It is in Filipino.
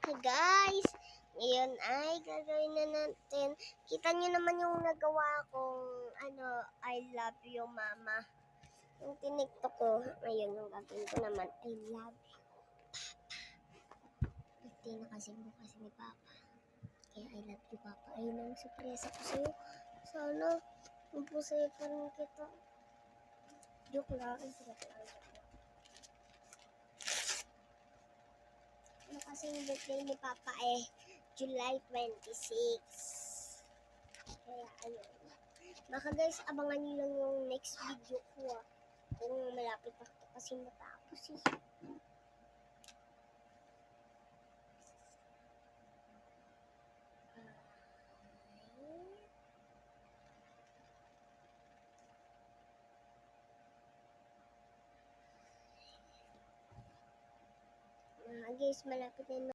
Guys, ngayon ay gagawin na natin. Kita nyo naman yung nagawa kong I love you mama. Yung tiniktok ko, ngayon yung gagawin ko naman, I love you papa. Birthday na kasi bukas ni papa. Kaya I love you papa. Ayun ang surpresa ko sa'yo. Sana, magpusaya pa rin kita. Joke lang, kasi yung birthday ni Papa July 26. Kaya ayun. Baka guys, abangan nyo lang yung next video ko kung malapit ako kasi matapos guys, malapit na